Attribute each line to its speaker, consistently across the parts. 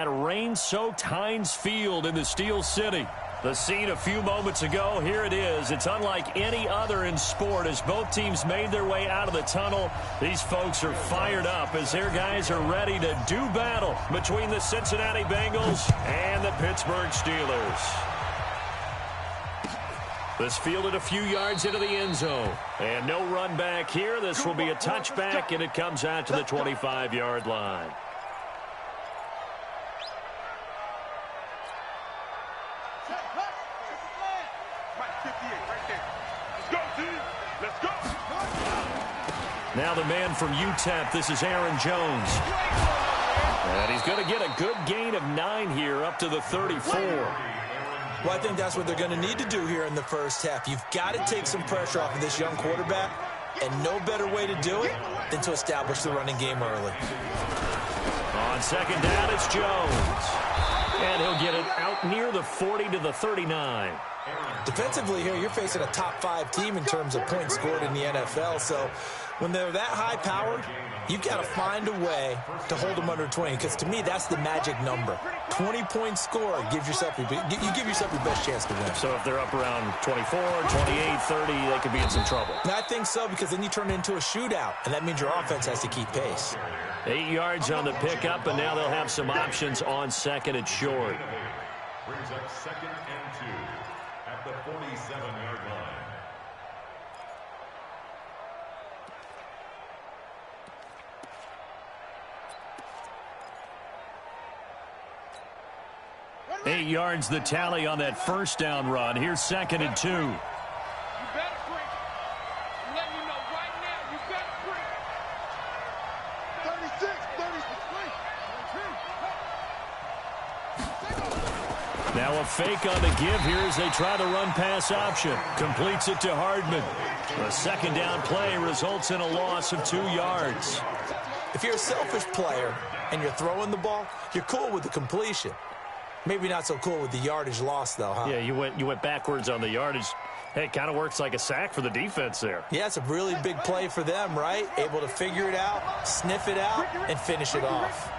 Speaker 1: At a rain-soaked Heinz Field in the Steel City. The scene a few moments ago, here it is. It's unlike any other in sport as both teams made their way out of the tunnel. These folks are fired up as their guys are ready to do battle between the Cincinnati Bengals and the Pittsburgh Steelers. This fielded a few yards into the end zone. And no run back here. This will be a touchback, and it comes out to the 25-yard line. Now the man from UTEP, this is Aaron Jones. And he's going to get a good gain of 9 here up to the 34.
Speaker 2: Well, I think that's what they're going to need to do here in the first half. You've got to take some pressure off of this young quarterback, and no better way to do it than to establish the running game early.
Speaker 1: On second down, it's Jones. And he'll get it out near the 40 to the 39.
Speaker 2: Defensively here, you're facing a top-5 team in terms of points scored in the NFL, so when they're that high-powered, you've got to find a way to hold them under 20, because to me, that's the magic number. 20-point score gives yourself you give yourself your best chance to win.
Speaker 1: So if they're up around 24, 28, 30, they could be in some trouble.
Speaker 2: And I think so, because then you turn it into a shootout, and that means your offense has to keep pace.
Speaker 1: 8 yards on the pickup, and now they'll have some options on second and short.
Speaker 3: Brings up 2nd and 2 at the 47-yard line.
Speaker 1: Eight yards the tally on that first down run. Here's 2nd and 2.
Speaker 4: You better break. I'm letting you know right now, you better break. 36, 36,
Speaker 1: Now a fake on the give here as they try the run-pass option. Completes it to Hardman. The second down play results in a loss of 2 yards.
Speaker 2: If you're a selfish player and you're throwing the ball, you're cool with the completion. Maybe not so cool with the yardage loss, though, huh?
Speaker 1: Yeah, you went backwards on the yardage. Hey, it kind of works like a sack for the defense there.
Speaker 2: Yeah, it's a really big play for them, right? Able to figure it out, sniff it out, and finish it off.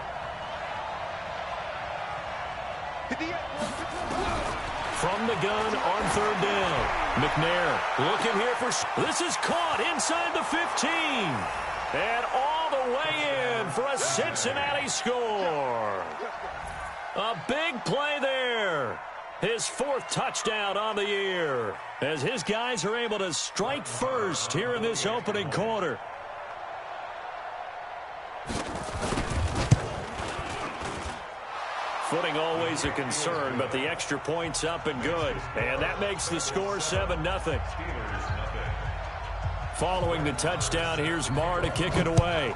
Speaker 1: From the gun on third down. McNair looking here for... This is caught inside the 15. And all the way in for a Cincinnati score. A big play there. His 4th touchdown on the year as his guys are able to strike first here in this opening quarter. Footing always a concern, but the extra point's up and good. And that makes the score 7-0. Following the touchdown, here's Marr to kick it away.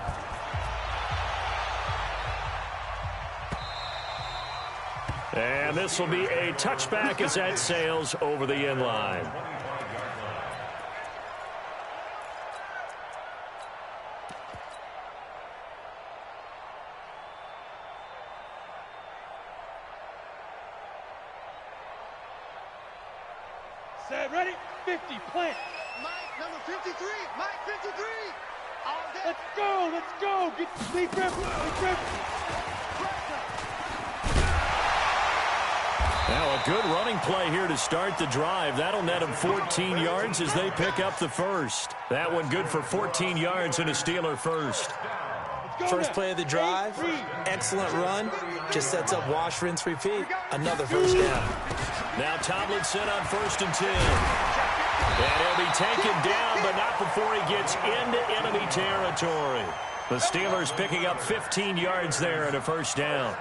Speaker 1: And this will be a touchback as that sails over the end line.
Speaker 4: Set, ready? 50, plant.
Speaker 5: Mike, number 53. Mike, 53. All day.
Speaker 4: Let's go, let's go. Get the sleep rep.
Speaker 1: Now a good running play here to start the drive. That'll net them 14 yards as they pick up the first. That one good for 14 yards and a Steeler first.
Speaker 2: First play of the drive, excellent run. Just sets up wash, rinse, repeat. Another first down.
Speaker 1: Now Tomlinson on 1st and 10. And he'll be taken down, but not before he gets into enemy territory. The Steelers picking up 15 yards there and a first down.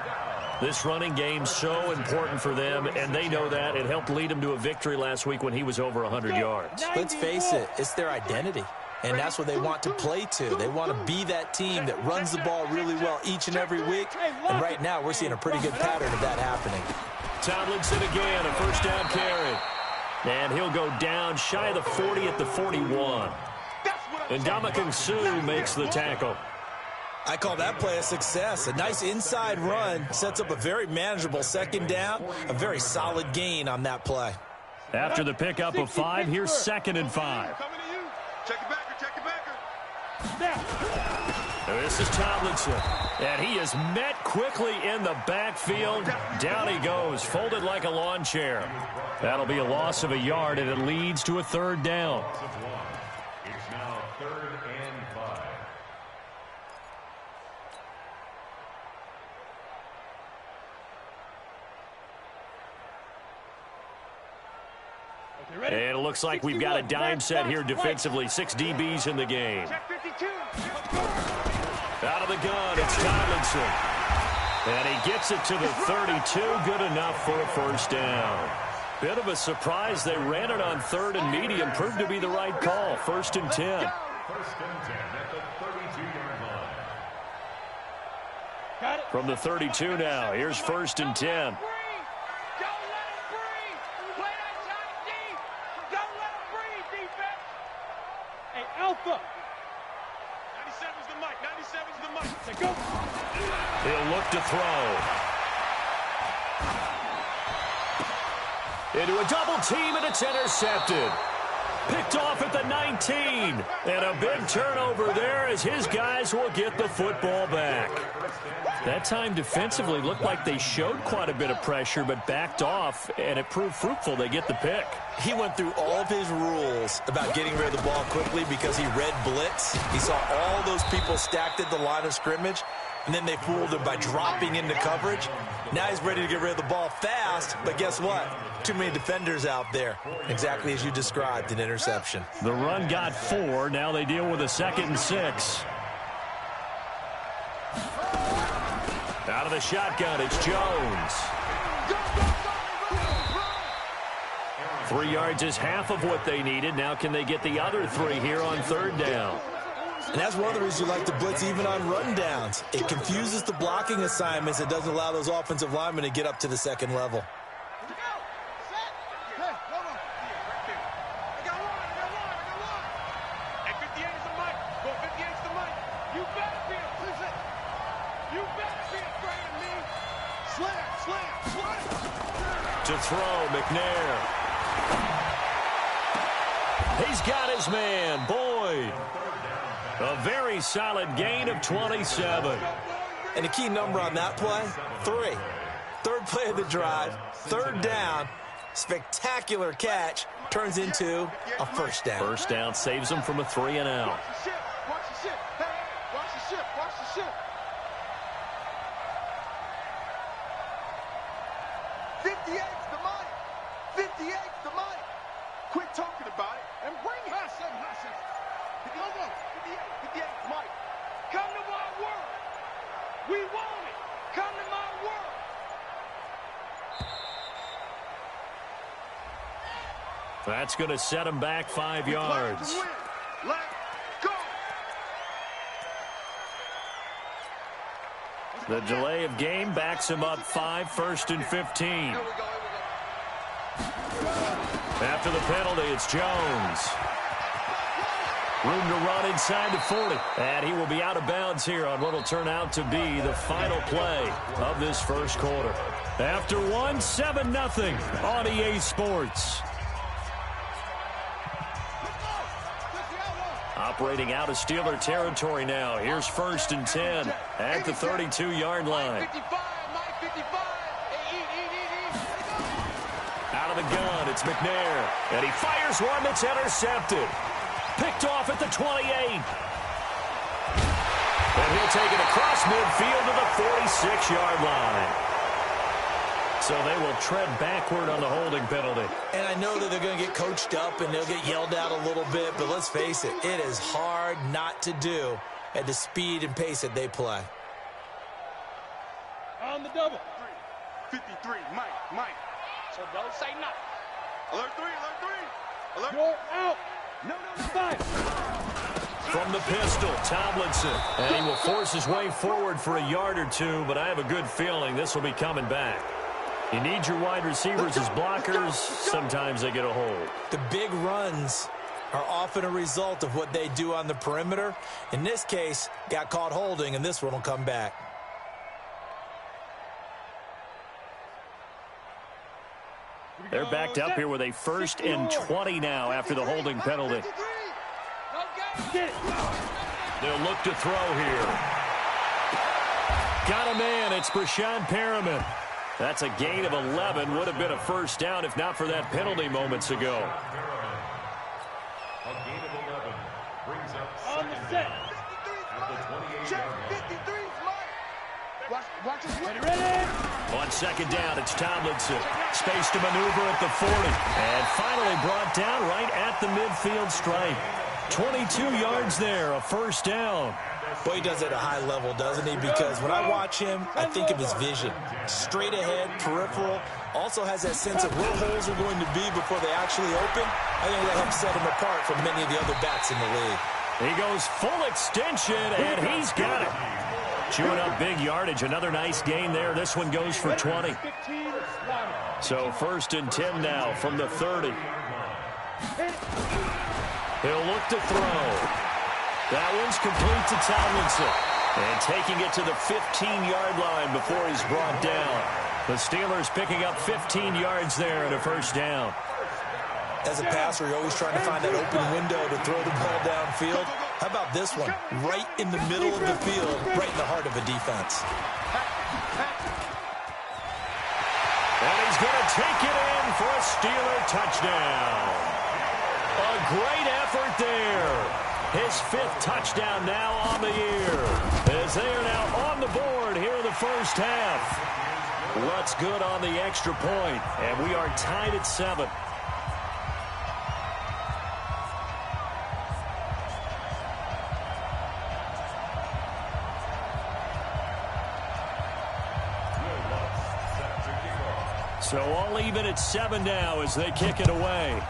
Speaker 1: This running game so important for them, and they know that. It helped lead them to a victory last week when he was over 100 yards.
Speaker 2: Let's face it, it's their identity, and that's what they want to play to. They want to be that team that runs the ball really well each and every week, and right now we're seeing a pretty good pattern of that happening.
Speaker 1: Tomlinson again, a first down carry. And he'll go down shy of the 40 at the 41. And Ndamukong Suh makes the tackle.
Speaker 2: I call that play a success. A nice inside run sets up a very manageable second down, a very solid gain on that play.
Speaker 1: After the pickup of 5, here's 2nd and 5.
Speaker 5: Coming to you. Check it backer, check it backer.
Speaker 1: This is Tomlinson. And he is met quickly in the backfield. Down he goes, folded like a lawn chair. That'll be a loss of a yard, and it leads to a third down.
Speaker 3: It's now 3rd and 5.
Speaker 1: And it looks like we've got a dime set here defensively. 6 DBs in the game.
Speaker 5: Check 52.
Speaker 1: Out of the gun, it's Tomlinson. And he gets it to the 32. Good enough for a first down. Bit of a surprise. They ran it on 3rd and medium. Proved to be the right call. 1st and 10.
Speaker 3: 1st and 10 at the 32-yard line.
Speaker 4: Got it.
Speaker 1: From the 32 now. Here's 1st and 10.
Speaker 4: Don't let him breathe. Play that shot deep. Don't let him breathe, defense. Hey, Alpha. 97's the mic. 97's the mic. Say go.
Speaker 1: He'll look to throw. Into a double team, and it's intercepted. Picked off at the 19. And a big turnover there as his guys will get the football back. That time defensively looked like they showed quite a bit of pressure but backed off, and it proved fruitful. They get the pick.
Speaker 2: He went through all of his rules about getting rid of the ball quickly because he read blitz. He saw all those people stacked at the line of scrimmage, and then they fooled him by dropping into coverage. Now he's ready to get rid of the ball fast, but guess what? Too many defenders out there. Exactly as you described, an interception.
Speaker 1: The run got 4. Now they deal with a 2nd and 6. Out of the shotgun, it's Jones. 3 yards is half of what they needed. Now can they get the other 3 here on 3rd down?
Speaker 2: And that's one of the reasons you like to blitz even on rundowns. It confuses the blocking assignments. It doesn't allow those offensive linemen to get up to the second level.
Speaker 1: To throw, McNair. He's got his man, Boyd. A very solid gain of 27.
Speaker 2: And the key number on that play, 3. 3rd play of the drive, 3rd down, spectacular catch, turns into a first down.
Speaker 1: First down saves them from a 3 and out.
Speaker 5: Watch the ship. Watch the ship. Hey, watch the ship. Watch the ship. 58's the money. 58's the money. Quit talking about it and bring it. High 7, high 7. 58's Mike.
Speaker 4: Come to my world. We want it. Come to my world.
Speaker 1: That's going to set them back 5 yards.
Speaker 5: Let's go.
Speaker 1: The delay of game backs him up 5, 1st and 15.
Speaker 5: Here we go.
Speaker 1: After the penalty, it's Jones. Room to run inside the 40. And he will be out of bounds here on what will turn out to be the final play of this first quarter. After 1, 7-0 on EA Sports. Operating out of Steeler territory now. Here's 1st and 10 at the 32-yard line.
Speaker 4: 55, Mike 55.
Speaker 1: Out of the gun, it's McNair. And he fires one that's intercepted. Picked off at the 28. And he'll take it across midfield to the 46-yard line. So they will tread backward on the holding penalty.
Speaker 2: And I know that they're going to get coached up and they'll get yelled at a little bit, but let's face it, it is hard not to do at the speed and pace that they play.
Speaker 4: On the double.
Speaker 5: 53, Mike.
Speaker 4: So don't say nothing.
Speaker 5: Alert 3, alert 3. Alert.
Speaker 4: You're out. No, 5.
Speaker 1: From the pistol, Tomlinson. And he will force his way forward for a yard or 2, but I have a good feeling this will be coming back. You need your wide receivers as blockers. Sometimes they get a hold.
Speaker 2: The big runs are often a result of what they do on the perimeter. In this case, got caught holding, and this one will come back.
Speaker 1: They're backed up here with a 1st and 20 now after the holding penalty.
Speaker 4: Get it.
Speaker 1: They'll look to throw here. Got a man. It's Brashad Perriman. That's a gain of 11. Would have been a first down if not for that penalty moments ago.
Speaker 3: A gain of 11 brings up
Speaker 4: On the set.
Speaker 3: at the 28-yard
Speaker 5: Check,
Speaker 3: line.
Speaker 5: 53's mine. Watch this.
Speaker 4: Ready?
Speaker 1: On second down, it's Tomlinson. Space to maneuver at the 40. And finally brought down right at the midfield stripe. 22 yards there, a first down.
Speaker 2: Boy, he does it at a high level, doesn't he? Because when I watch him, I think of his vision. Straight ahead, peripheral. Also has that sense of where holes are going to be before they actually open. I think that helps set him apart from many of the other backs in the league.
Speaker 1: He goes full extension, and he's got it. Chewing up big yardage. Another nice gain there. This one goes for 20. So 1st and 10 now from the 30. He'll look to throw. That one's complete to Tomlinson. And taking it to the 15-yard line before he's brought down. The Steelers picking up 15 yards there and a first down.
Speaker 2: As a passer, you're always trying to find that open window to throw the ball downfield. How about this one? Right in the middle of the field, right in the heart of a defense.
Speaker 1: And he's going to take it in for a Steeler touchdown. A great effort there. His 5th touchdown now on the year. As they are now on the board here in the first half. Lutz good on the extra point, and we are tied at 7. So all even at 7 now as they kick it away.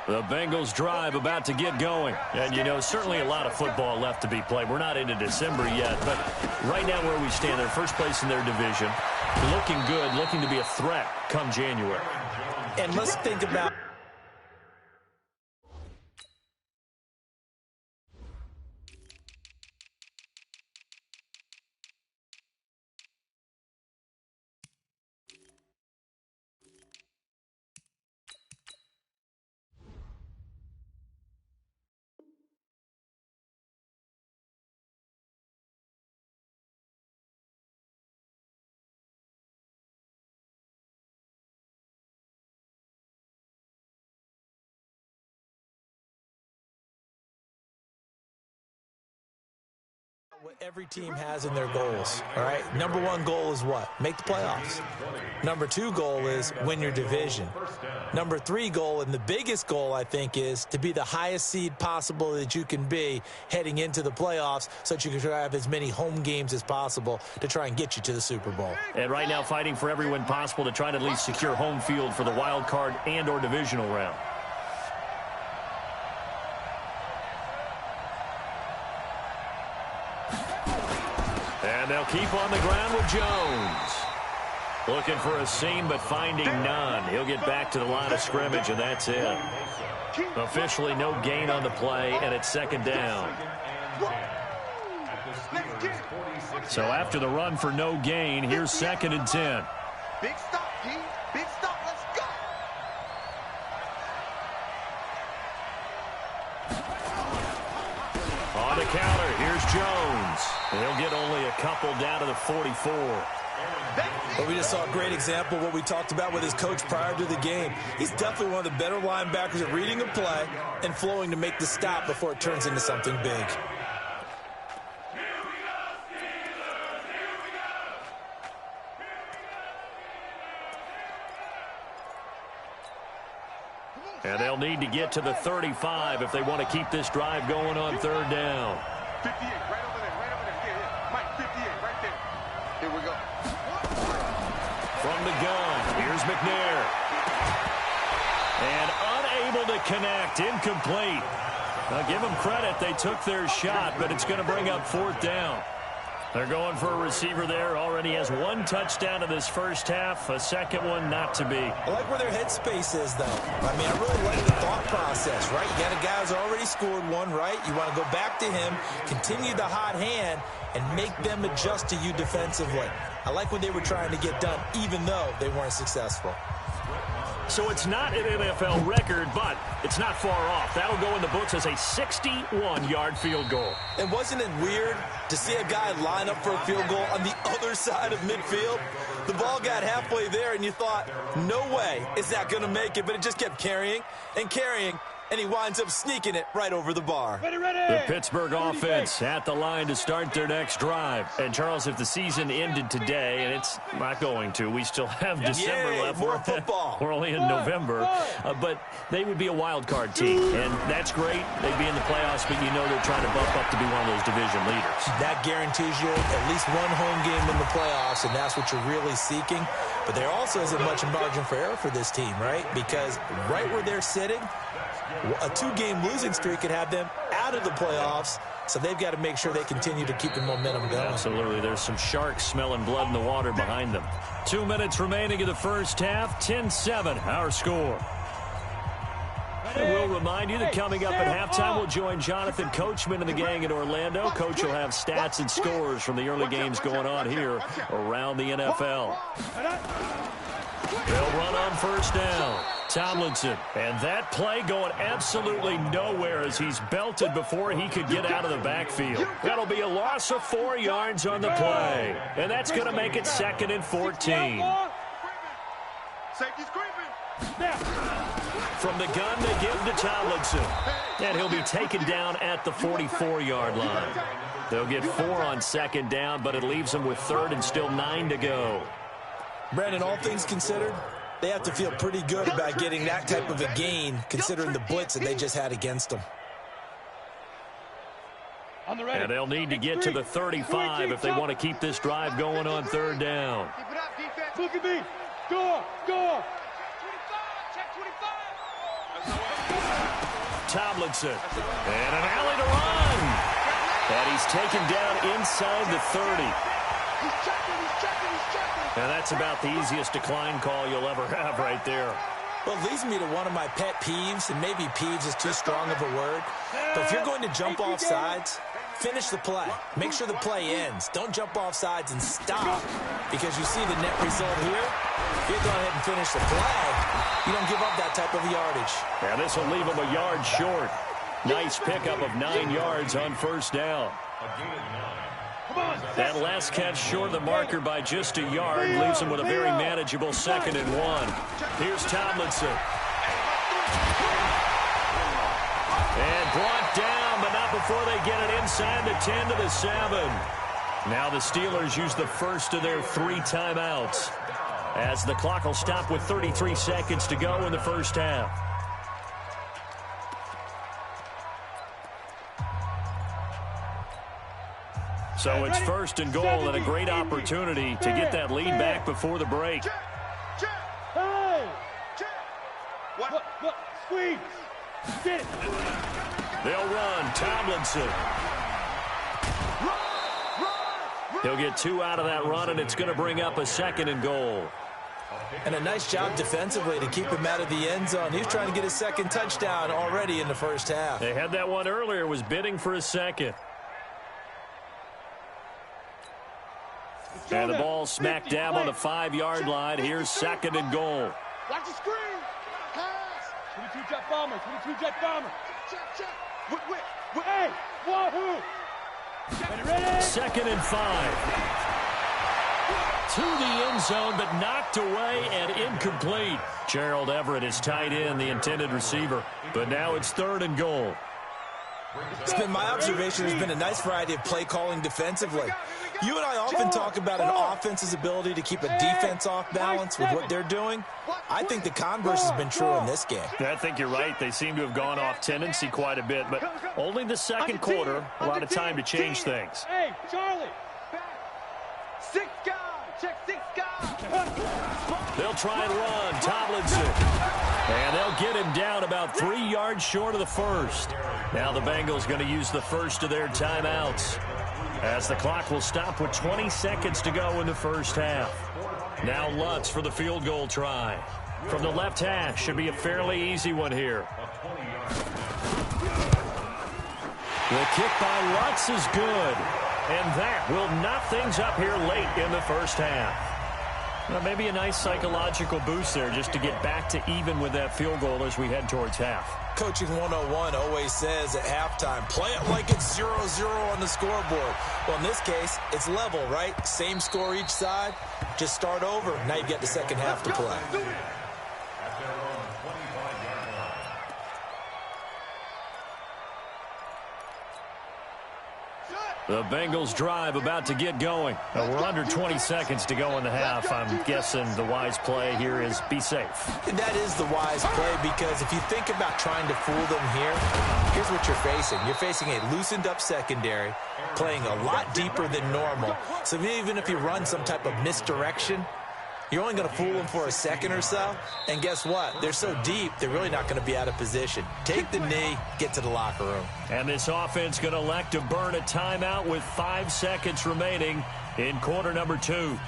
Speaker 1: The Bengals drive about to get going. And, you know, certainly a lot of football left to be played. We're not into December yet, but right now where we stand, they're first place in their division. Looking good, looking to be a threat come January.
Speaker 2: And let's think about what every team has in their goals, all right? Number 1 goal is what? Make the playoffs. Number 2 goal is win your division. Number 3 goal, and the biggest goal, I think, is to be the highest seed possible that you can be heading into the playoffs so that you can try to have as many home games as possible to try and get you to the Super Bowl.
Speaker 1: And right now fighting for every win possible to try to at least secure home field for the wild card and or divisional round. And they'll keep on the ground with Jones. Looking for a seam, but finding none. He'll get back to the line of scrimmage, and that's it. Officially no gain on the play, and it's 2nd down. So after the run for no gain, here's 2nd and 10.
Speaker 5: Big stop, G. Big stop. Let's go.
Speaker 1: On the counter, here's Jones. He'll get only a couple down to the 44.
Speaker 2: But we just saw a great example of what we talked about with his coach prior to the game. He's definitely one of the better linebackers at reading a play and flowing to make the stop before it turns into something big.
Speaker 1: And they'll need to get to the 35 if they want to keep this drive going on 3rd down.
Speaker 5: 58, right over there, right over there. Yeah. Mike, 58, right there. Here we go.
Speaker 1: From the gun, here's McNair. And unable to connect, incomplete. Now give them credit, they took their shot, but it's going to bring up 4th down. They're going for a receiver there. Already has 1 touchdown in this first half. A 2nd one not to be.
Speaker 2: I like where their headspace is, though. I mean, I really like the thought process, right? You got a guy who's already scored 1, right? You want to go back to him, continue the hot hand, and make them adjust to you defensively. I like what they were trying to get done, even though they weren't successful.
Speaker 1: So it's not an NFL record, but it's not far off. That'll go in the books as a 61-yard field goal.
Speaker 2: And wasn't it weird to see a guy line up for a field goal on the other side of midfield? The ball got halfway there, and you thought, no way is that going to make it, but it just kept carrying and carrying, and he winds up sneaking it right over the bar.
Speaker 4: Ready.
Speaker 1: The Pittsburgh offense at the line to start their next drive. And, Charles, if the season ended today, and it's not going to, we still have December left.
Speaker 2: More football.
Speaker 1: We're only in November. But they would be a wild card team, and that's great. They'd be in the playoffs, but you know they're trying to bump up to be one of those division leaders. That
Speaker 2: guarantees you at least one home game in the playoffs, and that's what you're really seeking. But there also isn't much margin for error for this team, right? Because right where they're sitting, a two-game losing streak could have them out of the playoffs, so they've got to make sure they continue to keep the momentum going.
Speaker 1: Absolutely. There's some sharks smelling blood in the water behind them. 2 minutes remaining in the first half. 10-7, our score. And we'll remind you that coming up at halftime, we'll join Jonathan Coachman and the gang in Orlando. Coach will have stats and scores from the early games going on here around the NFL. They'll run on first down. Tomlinson, and that play going absolutely nowhere as he's belted before he could get out of the backfield. That'll be a loss of 4 yards on the play, and that's going to make it 2nd and 14.
Speaker 5: Safety's creeping.
Speaker 1: From the gun, they give to Tomlinson, and he'll be taken down at the 44-yard line. They'll get 4 on 2nd down, but it leaves them with 3rd and still 9 to go.
Speaker 2: Brandon, all things considered, they have to feel pretty good about getting that type of a gain, considering the blitz that they just had against them.
Speaker 1: And they'll need to get to the 35 if they want to keep this drive going on 3rd down.
Speaker 4: Look at me. Go.
Speaker 1: Tomlinson, and an alley to run. And he's taken down inside the 30.
Speaker 5: He's checking.
Speaker 1: And that's about the easiest decline call you'll ever have right there.
Speaker 2: Well, it leads me to one of my pet peeves, and maybe peeves is too strong of a word. But if you're going to jump off sides, finish the play. Make sure the play ends. Don't jump off sides and stop, because you see the net result here. If you go ahead and finish the play, you don't give up that type of yardage.
Speaker 1: Yeah, this will leave him a yard short. Nice pickup of 9 yards on first down. That last catch short of the marker by just a yard leaves him with a very manageable 2nd and 1. Here's Tomlinson. And brought down, but not before they get it inside the 10 to the 7. Now the Steelers use the first of their 3 timeouts, as the clock will stop with 33 seconds to go in the first half. So it's 1st and goal, and a great opportunity to get that lead back before the break.
Speaker 4: Hey! What? Squeeze! Get it!
Speaker 1: They'll run. Tomlinson. He'll get 2 out of that run, and it's going to bring up a 2nd and goal.
Speaker 2: And a nice job defensively to keep him out of the end zone. He was trying to get his 2nd touchdown already in the first half.
Speaker 1: They had that one earlier, was bidding for a 2nd. And the ball smack dab on the 5-yard line. Here's 2nd and goal.
Speaker 5: Watch the screen. Pass.
Speaker 4: 22-jet bomber. 22-jet bomber.
Speaker 5: Check.
Speaker 4: Hey, wahoo! Ready?
Speaker 1: 2nd and 5. To the end zone, but knocked away and incomplete. Gerald Everett is tight end, the intended receiver. But now it's 3rd and goal.
Speaker 2: It's been my observation. There's been a nice variety of play calling defensively. You and I often talk about an offense's ability to keep a defense off balance with what they're doing. I think the converse has been true in this game.
Speaker 1: I think you're right. They seem to have gone off tendency quite a bit, but only the 2nd quarter, a lot of time to change things.
Speaker 4: Hey, Charlie.
Speaker 5: 6 guys. Check 6 guys.
Speaker 1: They'll try and run. Tomlinson. And they'll get him down about 3 yards short of the first. Now the Bengals going to use the first of their timeouts, as the clock will stop with 20 seconds to go in the first half. Now Lutz for the field goal try. From the left hash, should be a fairly easy one here. The kick by Lutz is good. And that will knock things up here late in the first half. Well, maybe a nice psychological boost there just to get back to even with that field goal as we head towards half.
Speaker 2: Coaching 101 always says at halftime, play it like it's 0-0 on the scoreboard. Well, in this case, it's level, right? Same score each side. Just start over. Now you get the second half to play.
Speaker 1: The Bengals drive about to get going. We're under 20 seconds to go in the half. I'm guessing the wise play here is be safe.
Speaker 2: And that is the wise play, because if you think about trying to fool them here, here's what you're facing. You're facing a loosened up secondary, playing a lot deeper than normal. So even if you run some type of misdirection, you're only going to fool them for a second or so. And guess what? They're so deep, they're really not going to be out of position. Take the knee, get to the locker room.
Speaker 1: And this offense going to elect to burn a timeout with 5 seconds remaining in quarter number 2.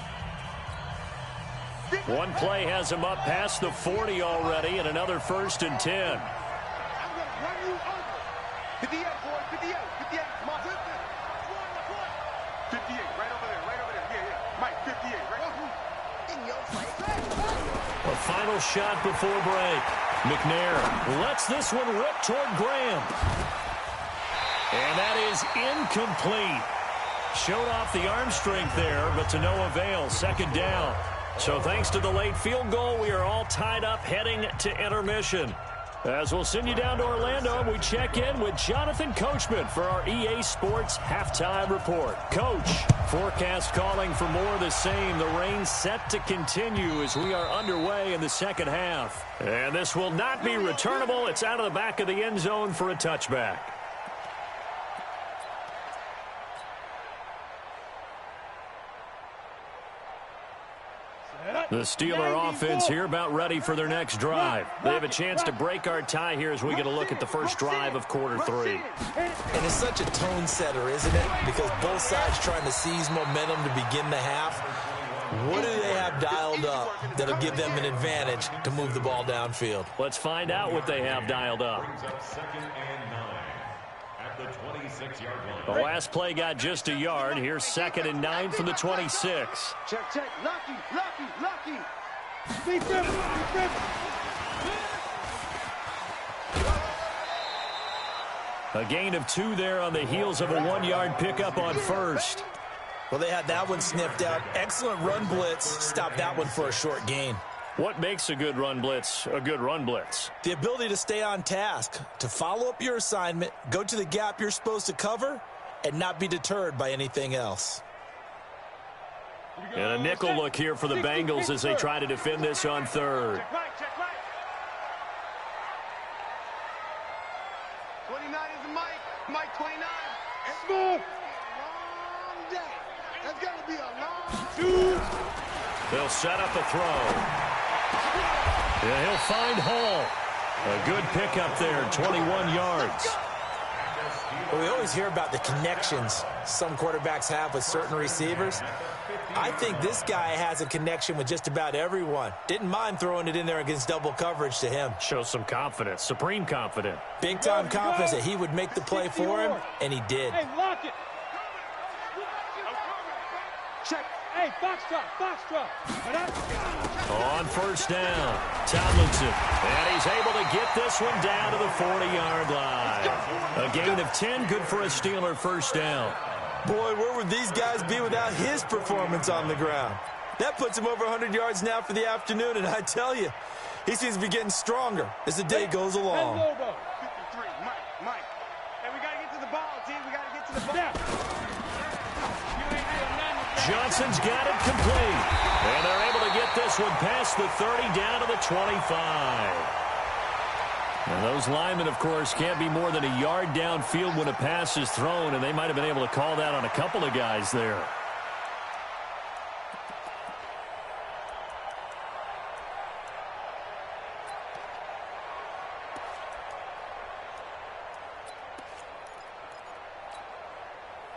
Speaker 1: One play has him up past the 40 already, and another 1st and 10.
Speaker 5: I'm going to run you over. 58, boy, 58, 58. Come on. 58, right over there, right over there. Yeah. Mike, 58, right over there.
Speaker 1: A final shot before break. McNair lets this one rip toward Graham. And that is incomplete. Showed off the arm strength there, but to no avail. Second down. So thanks to the late field goal, we are all tied up heading to intermission. As we'll send you down to Orlando, we check in with Jonathan Coachman for our EA Sports Halftime Report. Coach, forecast calling for more of the same. The rain set to continue as we are underway in the second half. And this will not be returnable. It's out of the back of the end zone for a touchback. The Steeler offense here about ready for their next drive. They have a chance to break our tie here as we get a look at the first drive of quarter 3.
Speaker 2: And it's such a tone setter, isn't it? Because both sides trying to seize momentum to begin the half. What do they have dialed up that'll give them an advantage to move the ball downfield?
Speaker 1: Let's find out what they have dialed up. The last play got just a yard. Here's 2nd and 9 from the 26.
Speaker 5: Check. Lucky. Defense.
Speaker 1: A gain of 2 there on the heels of a 1-yard pickup on first.
Speaker 2: Well, they had that one sniffed out. Excellent run blitz. Stop that one for a short gain.
Speaker 1: What makes a good run blitz a good run blitz?
Speaker 2: The ability to stay on task, to follow up your assignment, go to the gap you're supposed to cover, and not be deterred by anything else.
Speaker 1: And a nickel look here for the Bengals as they try to defend this on 3rd.
Speaker 5: Check right. 29 is the Mike 29. Smooth. Long day. That's going to be a long 2.
Speaker 1: They'll set up a throw. Yeah, he'll find Hall. A good pickup there, 21 yards.
Speaker 2: Well, we always hear about the connections some quarterbacks have with certain receivers. I think this guy has a connection with just about everyone. Didn't mind throwing it in there against double coverage to him.
Speaker 1: Shows some confidence, supreme confidence.
Speaker 2: Big-time confidence that he would make the play for him, and he did.
Speaker 4: Hey, lock it.
Speaker 5: Check.
Speaker 4: Hey, foxtrot.
Speaker 1: On first down, Tomlinson. And he's able to get this one down to the 40-yard line. A gain of 10, good for a Steeler first down.
Speaker 2: Boy, where would these guys be without his performance on the ground? That puts him over 100 yards now for the afternoon, and I tell you, he seems to be getting stronger as the day goes along.
Speaker 5: 53, Mike. Hey, we got to get to the ball, team. We got to get to the ball.
Speaker 1: Johnson's got it complete. And they're able to get this one past the 30 down to the 25. And those linemen, of course, can't be more than a yard downfield when a pass is thrown, and they might have been able to call that on a couple of guys there.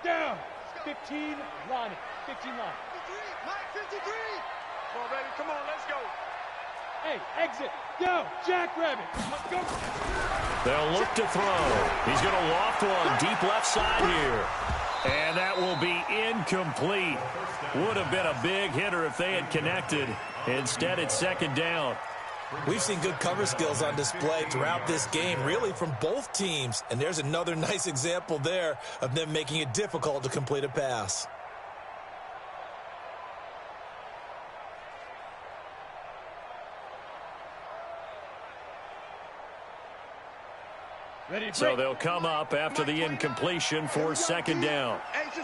Speaker 4: Down. 15 line. 15 line.
Speaker 5: 53, Mike, 53. Come on, baby. Come on, let's go.
Speaker 4: Hey, exit. Go. Jackrabbit. Let's go.
Speaker 1: They'll look to throw. He's going to loft one deep left side here. And that will be incomplete. Would have been a big hitter if they had connected. Instead, it's second down.
Speaker 2: We've seen good cover skills on display throughout this game, really from both teams. And there's another nice example there of them making it difficult to complete a pass.
Speaker 1: So they'll come up after the incompletion for second down.
Speaker 5: It's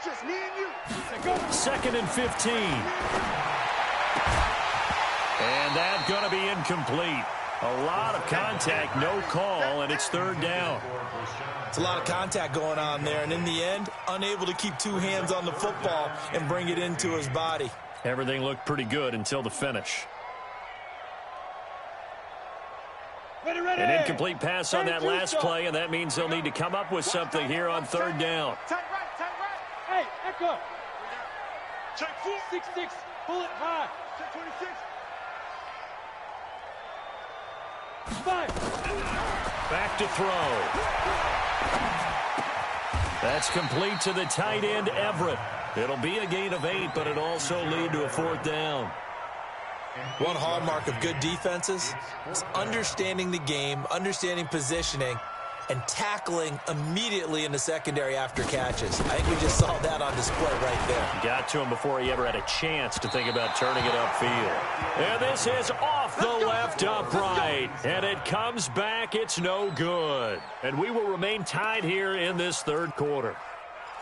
Speaker 5: just me and you.
Speaker 1: Second and 15. And that's going to be incomplete. A lot of contact, no call, and it's third down.
Speaker 2: It's a lot of contact going on there, and in the end, unable to keep two hands on the football and bring it into his body.
Speaker 1: Everything looked pretty good until the finish. An incomplete pass on that last play, and that means they'll need to come up with something here on third down.
Speaker 4: Tight right. Hey, Echo. Check 4. 6-6. Pull it high. Check 26. 5.
Speaker 1: Back to throw. That's complete to the tight end, Everett. It'll be a gain of 8, but it'll also lead to a fourth down.
Speaker 2: One hallmark of good defenses is understanding the game, understanding positioning, and tackling immediately in the secondary after catches. I think we just saw that on display right there.
Speaker 1: Got to him before he ever had a chance to think about turning it upfield. And this is off the left upright. And it comes back. It's no good. And we will remain tied here in this third quarter.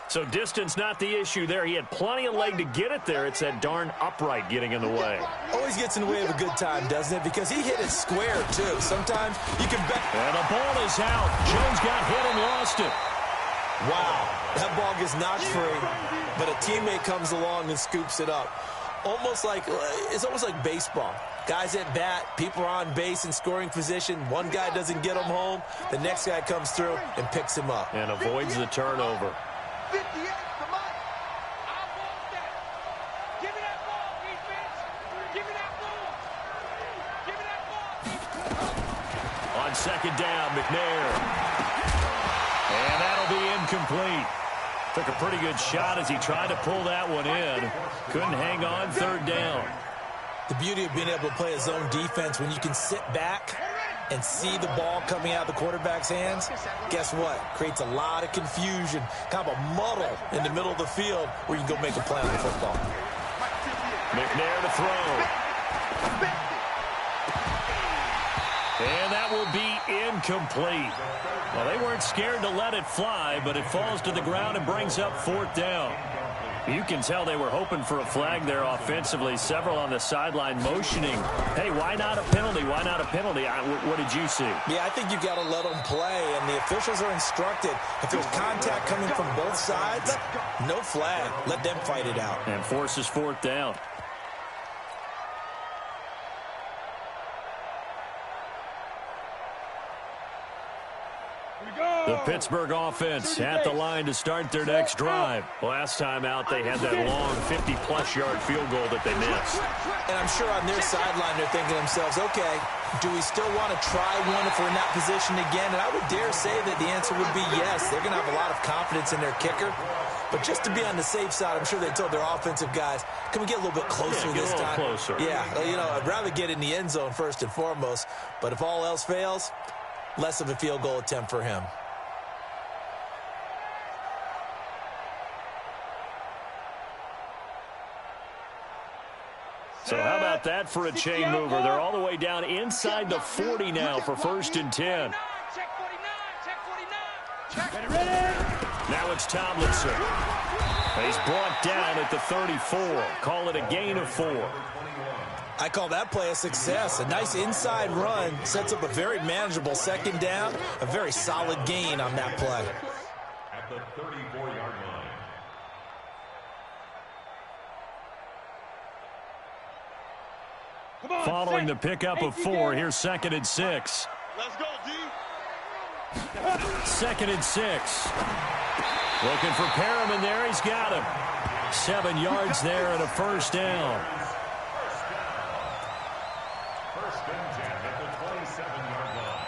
Speaker 1: So distance not the issue there. He had plenty of leg to get it there. It's that darn upright getting in the way.
Speaker 2: Always gets in the way of a good time, doesn't it? Because he hit it square, too. Sometimes you can bet.
Speaker 1: And the ball is out. Jones got hit and lost it.
Speaker 2: Wow. That ball gets knocked free, but a teammate comes along and scoops it up. It's almost like baseball. Guys at bat, people are on base in scoring position. One guy doesn't get him home. The next guy comes through and picks him up.
Speaker 1: And avoids the turnover.
Speaker 5: 58 for Mike.
Speaker 4: I want that. Give me that ball, defense. Give me that ball. Give me that ball.
Speaker 1: On second down, McNair. And that'll be incomplete. Took a pretty good shot as he tried to pull that one in. Couldn't hang on third down.
Speaker 2: The beauty of being able to play a zone defense when you can sit back and see the ball coming out of the quarterback's hands, guess what? Creates a lot of confusion, kind of a muddle in the middle of the field where you can go make a play on the football.
Speaker 1: McNair to throw. And that will be incomplete. Well, they weren't scared to let it fly, but it falls to the ground and brings up fourth down. You can tell they were hoping for a flag there offensively. Several on the sideline motioning, hey, why not a penalty? Why not a penalty? What did you see?
Speaker 2: Yeah, I think you've got to let them play, and the officials are instructed. If there's contact coming from both sides, no flag. Let them fight it out.
Speaker 1: And forces fourth down. The Pittsburgh offense at the line to start their next drive. Last time out, they had that long 50-plus yard field goal that they missed.
Speaker 2: And I'm sure on their sideline they're thinking to themselves, okay, do we still want to try one if we're in that position again? And I would dare say that the answer would be yes. They're going to have a lot of confidence in their kicker. But just to be on the safe side, I'm sure they told their offensive guys, can we get a little bit closer this time?
Speaker 1: Closer.
Speaker 2: Yeah, I'd rather get in the end zone first and foremost. But if all else fails, less of a field goal attempt for him.
Speaker 1: So how about that for a chain mover? They're all the way down inside the 40 now for first and 10.
Speaker 4: Check 49. Check 49. Ready.
Speaker 1: Now it's Tomlinson. He's brought down at the 34. Call it a gain of 4.
Speaker 2: I call that play a success. A nice inside run sets up a very manageable second down. A very solid gain on that play.
Speaker 3: At the 34-yard line.
Speaker 1: Following the pickup of 4, here's second and 6.
Speaker 4: Let's go, D.
Speaker 1: Second and 6. Looking for Perriman there. He's got him. 7 yards there and a first down.
Speaker 3: First and 10 at the 27-yard line.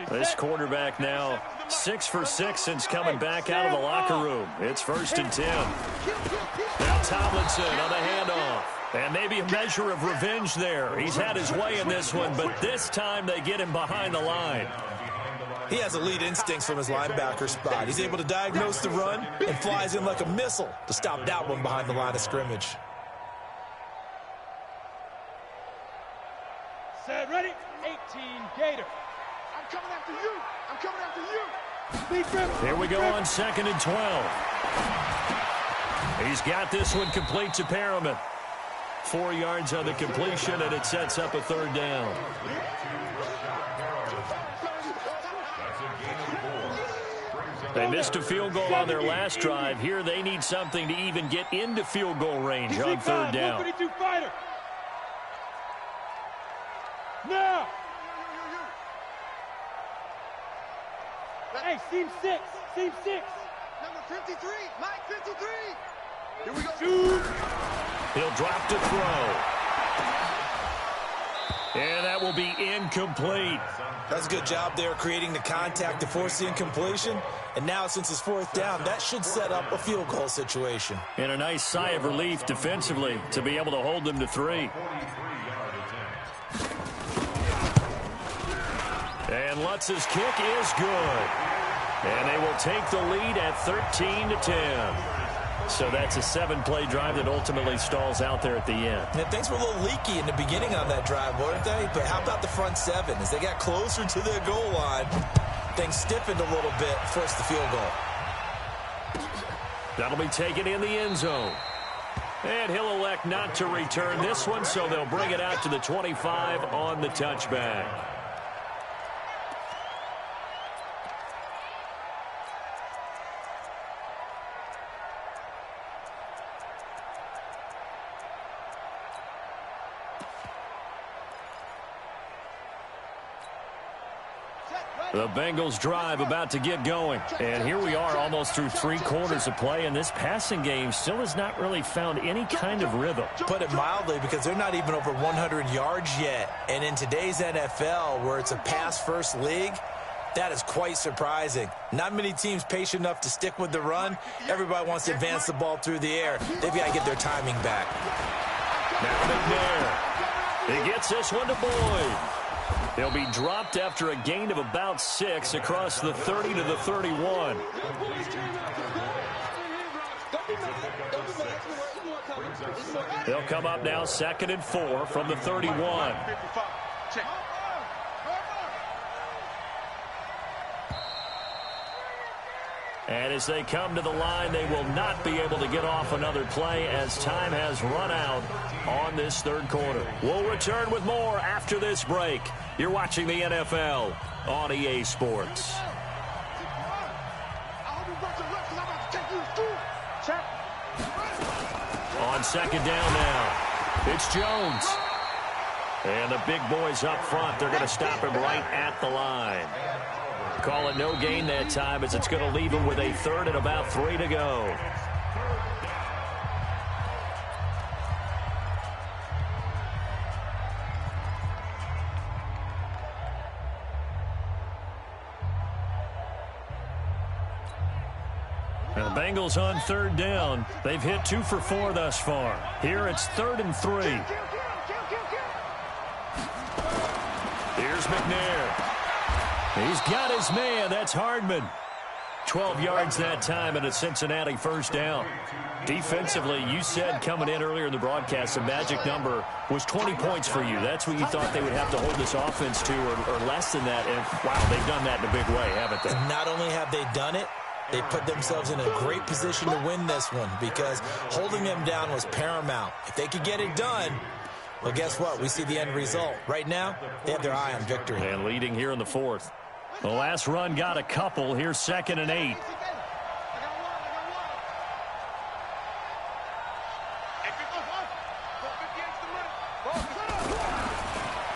Speaker 1: This quarterback now 6 for 6 since coming back out of the locker room. It's 1st and 10. Now Tomlinson on the handoff. And maybe a measure of revenge there. He's had his way in this one, but this time they get him behind the line.
Speaker 2: He has elite instincts from his linebacker spot. He's able to diagnose the run and flies in like a missile to stop that one behind the line of scrimmage.
Speaker 4: Set, ready, 18, Gator.
Speaker 5: I'm coming after you. I'm coming after you.
Speaker 1: Here we go on 2nd and 12. He's got this one complete to Perriman. 4 yards on the completion, and it sets up a 3rd down. They missed a field goal on their last drive. Here they need something to even get into field goal range on 3rd down.
Speaker 4: Now! Hey, seam 6. Seam 6.
Speaker 5: Number 53. Mike 53. Here we go.
Speaker 4: Shoot.
Speaker 1: He'll drop to throw. And that will be incomplete.
Speaker 2: That's a good job there creating the contact to force the incompletion. And now since it's 4th down, that should set up a field goal situation.
Speaker 1: And a nice sigh of relief defensively to be able to hold them to 3. And Lutz's kick is good. And they will take the lead at 13-10. So that's a 7-play drive that ultimately stalls out there at the end.
Speaker 2: And things were a little leaky in the beginning on that drive, weren't they? But how about the front 7? As they got closer to their goal line, things stiffened a little bit, forced the field goal.
Speaker 1: That'll be taken in the end zone. And he'll elect not to return this one, so they'll bring it out to the 25 on the touchback. The Bengals drive about to get going. And here we are almost through 3 quarters of play, and this passing game still has not really found any kind of rhythm.
Speaker 2: Put it mildly, because they're not even over 100 yards yet. And in today's NFL, where it's a pass-first league, that is quite surprising. Not many teams patient enough to stick with the run. Everybody wants to advance the ball through the air. They've got to get their timing back.
Speaker 1: Now McNair. He gets this one to Boyd. He'll be dropped after a gain of about 6 across the 30 to the 31. They'll come up now 2nd and 4 from the 31. And as they come to the line, they will not be able to get off another play as time has run out on this 3rd quarter. We'll return with more after this break. You're watching the NFL on EA Sports. On 2nd down now, it's Jones. And the big boys up front, they're going to stop him right at the line. Call it no gain that time, as it's going to leave him with a 3rd and about 3 to go. Now the Bengals on 3rd down. They've hit 2 for 4 thus far. Here it's 3rd and 3. Here's McNair. He's got his man. That's Hardman. 12 yards that time and a Cincinnati 1st down. Defensively, you said coming in earlier in the broadcast, the magic number was 20 points for you. That's what you thought they would have to hold this offense to, or less than that. And, wow, they've done that in a big way, haven't they?
Speaker 2: And not only have they done it, they put themselves in a great position to win this one, because holding them down was paramount. If they could get it done, well, guess what? We see the end result. Right now, they have their eye on victory.
Speaker 1: And leading here in the 4th. The last run got a couple. Here's 2nd and 8.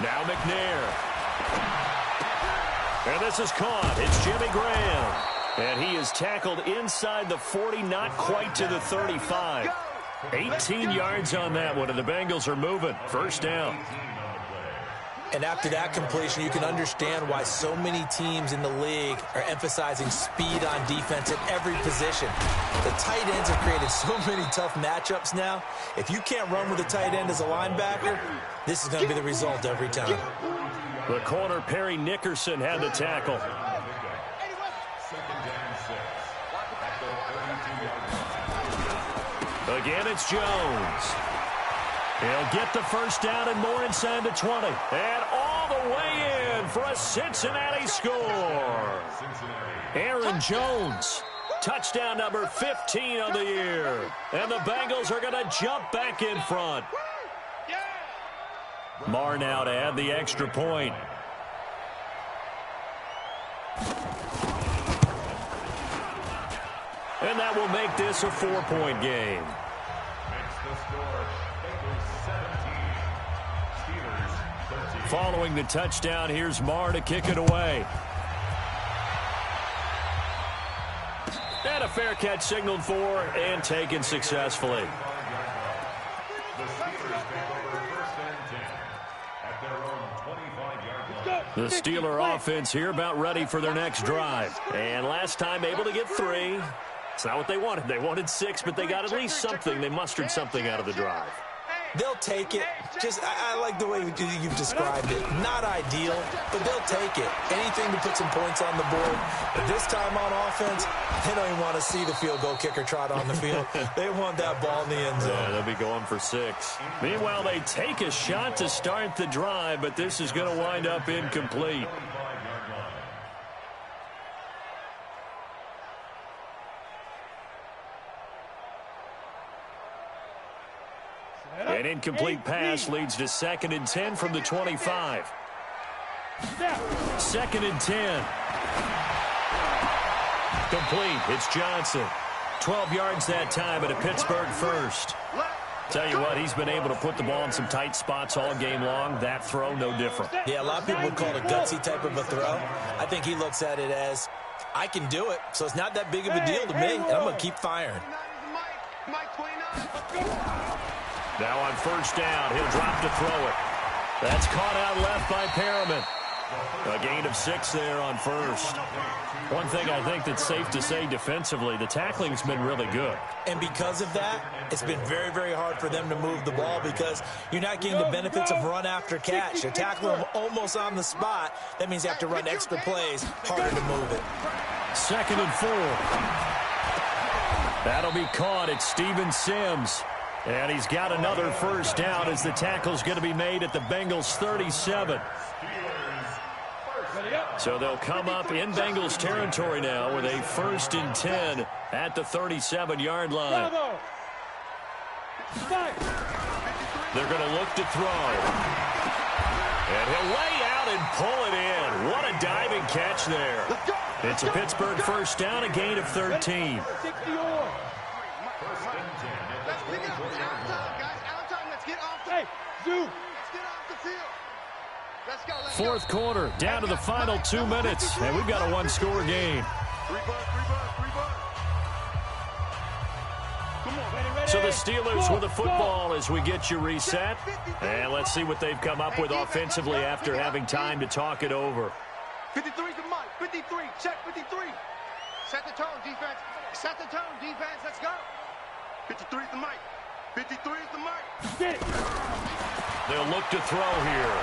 Speaker 1: Now McNair. And this is caught. It's Jimmy Graham. And he is tackled inside the 40, not quite to the 35. 18 yards on that one, and the Bengals are moving. 1st down.
Speaker 2: And after that completion, you can understand why so many teams in the league are emphasizing speed on defense at every position. The tight ends have created so many tough matchups now. If you can't run with a tight end as a linebacker, this is going to be the result every time.
Speaker 1: The corner, Perry Nickerson, had the tackle. Again, it's Jones. He'll get the first down and more inside the 20. And all the way in for a Cincinnati score. Aaron Jones, touchdown number 15 of the year. And the Bengals are going to jump back in front. Marr now to add the extra point. And that will make this a 4-point game. Following the touchdown, here's Marr to kick it away. And a fair catch signaled for and taken successfully. The Steeler offense here about ready for their next drive. And last time able to get 3. It's not what they wanted. They wanted 6, but they got at least something. They mustered something out of the drive.
Speaker 2: They'll take it. I like the way you've described it. Not ideal, but they'll take it. Anything to put some points on the board. But this time on offense, they don't even want to see the field goal kicker trot on the field. They want that ball in the end zone.
Speaker 1: Yeah, they'll be going for 6. Meanwhile, they take a shot to start the drive, but this is going to wind up incomplete. An incomplete pass leads to 2nd and 10 from the 25. 2nd and 10. Complete. It's Johnson. 12 yards that time at a Pittsburgh first. Tell you what, he's been able to put the ball in some tight spots all game long. That throw, no different.
Speaker 2: Yeah, a lot of people would call it a gutsy type of a throw. I think he looks at it as, I can do it, so it's not that big of a deal to me, and I'm going to keep firing.
Speaker 1: Now on first down, he'll drop to throw it. That's caught out left by Perriman. A gain of 6 there on first. One thing I think that's safe to say defensively, the tackling's been really good.
Speaker 2: And because of that, it's been very, very hard for them to move the ball because you're not getting the benefits of run after catch. You're tackling them almost on the spot. That means you have to run extra plays, harder to move it.
Speaker 1: 2nd and 4. That'll be caught at Steven Sims. And he's got another first down as the tackle's going to be made at the Bengals 37. So they'll come up in Bengals territory now with a 1st and 10 at the 37-yard line. They're going to look to throw. And he'll lay out and pull it in. What a diving catch there. It's a Pittsburgh first down, a gain of 13. Fourth quarter, down to the final 2 minutes, and we've got a 1-score game. So the Steelers with the football as we get you reset. And let's see what they've come up with offensively after having time to talk it over.
Speaker 5: 53 is the mic. 53. Check 53. Set the tone, defense. Set the tone, defense. Let's go. 53 is the mic. 53 is the mic.
Speaker 1: They'll look to throw here.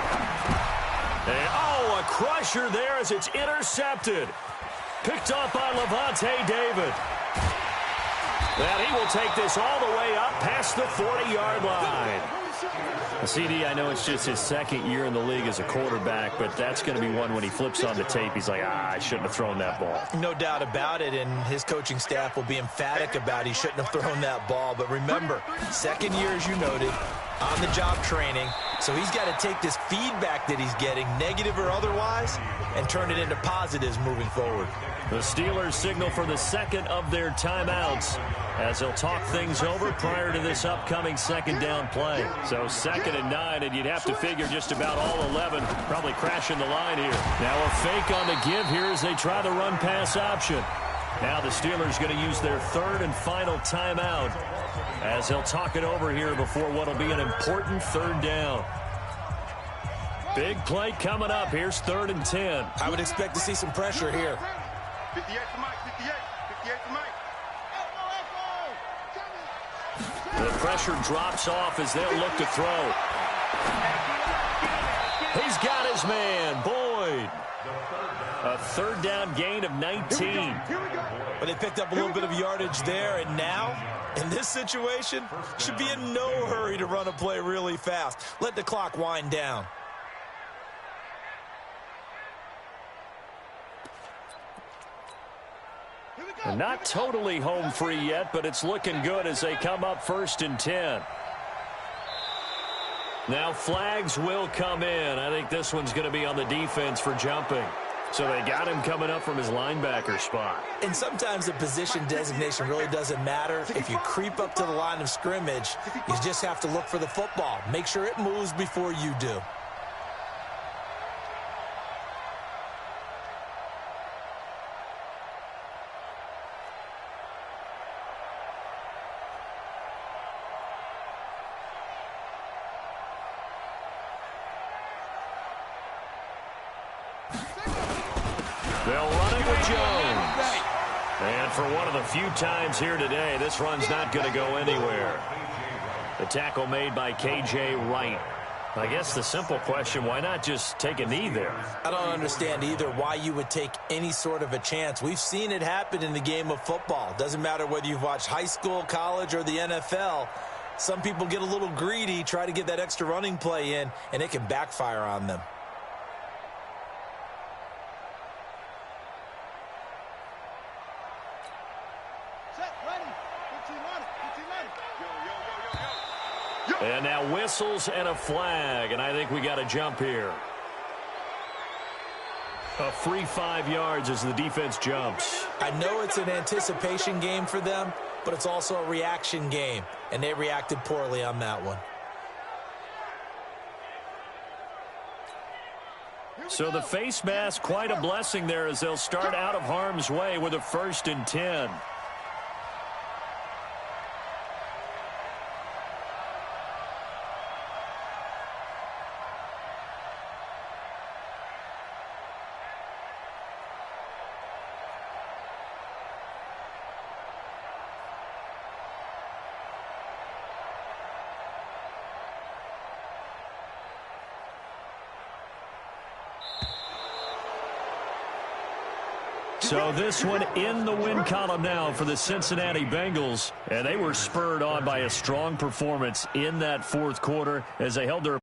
Speaker 1: And, oh, a crusher there as it's intercepted. Picked off by Levante David. And he will take this all the way up past the 40-yard line. CD, I know it's just his 2nd year in the league as a quarterback, but that's going to be one when he flips on the tape. He's like, I shouldn't have thrown that ball.
Speaker 2: No doubt about it, and his coaching staff will be emphatic about he shouldn't have thrown that ball. But remember, 2nd year, as you noted, on-the-job training. So he's got to take this feedback that he's getting, negative or otherwise, and turn it into positives moving forward.
Speaker 1: The Steelers signal for the 2nd of their timeouts as they'll talk things over prior to this upcoming 2nd down play. So 2nd and 9, and you'd have to figure just about all 11 probably crashing the line here. Now a fake on the give here as they try the run-pass option. Now the Steelers going to use their 3rd and final timeout as they'll talk it over here before what will be an important 3rd down. Big play coming up. Here's 3rd and 10.
Speaker 2: I would expect to see some pressure here.
Speaker 5: 58 to Mike, 58. 58 to Mike.
Speaker 1: The pressure drops off as they'll look to throw. He's got his man, Boyd. A 3rd down gain of 19.
Speaker 2: But they picked up a little bit of yardage there, and now, in this situation, should be in no hurry to run a play really fast. Let the clock wind down.
Speaker 1: And not totally home free yet, but it's looking good as they come up 1st and 10. Now flags will come in. I think this one's going to be on the defense for jumping. So they got him coming up from his linebacker spot.
Speaker 2: And sometimes the position designation really doesn't matter. If you creep up to the line of scrimmage, you just have to look for the football. Make sure it moves before you do.
Speaker 1: They'll run it with Jones. And for one of the few times here today, this run's not going to go anywhere. The tackle made by K.J. Wright. I guess the simple question, why not just take a knee there?
Speaker 2: I don't understand either why you would take any sort of a chance. We've seen it happen in the game of football. Doesn't matter whether you've watched high school, college, or the NFL. Some people get a little greedy, try to get that extra running play in, and it can backfire on them.
Speaker 1: And now whistles and a flag, and I think we got to jump here. A free 5 yards as the defense jumps.
Speaker 2: I know it's an anticipation game for them, but it's also a reaction game, and they reacted poorly on that one.
Speaker 1: So the face mask, quite a blessing there as they'll start out of harm's way with a 1st and 10. So this one in the win column now for the Cincinnati Bengals. And they were spurred on by a strong performance in that 4th quarter as they held their